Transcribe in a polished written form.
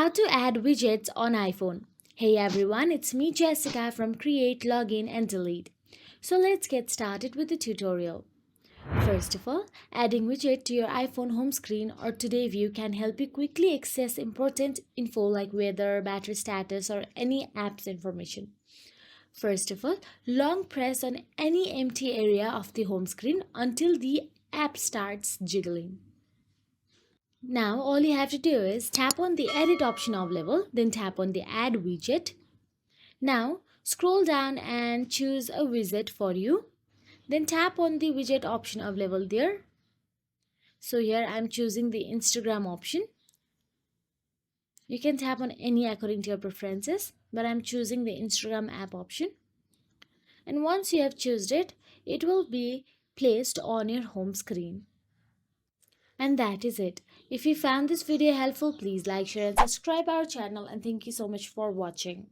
How to add widgets on iPhone. Hey everyone, it's me Jessica from Create, Login and Delete. So let's get started with the tutorial. First of all, adding widget to your iPhone home screen or today view can help you quickly access important info like weather, battery status or any app's information. First of all, long press on any empty area of the home screen until the app starts jiggling. Now all you have to do is tap on the edit option of level, then tap on the add widget. Now scroll down and choose a widget for you. Then tap on the widget option of level there. So here I'm choosing the Instagram option. You can tap on any according to your preferences, but I'm choosing the Instagram app option. And once you have chosen it, it will be placed on your home screen. And that is it. If you found this video helpful, please like, share and subscribe our channel and thank you so much for watching.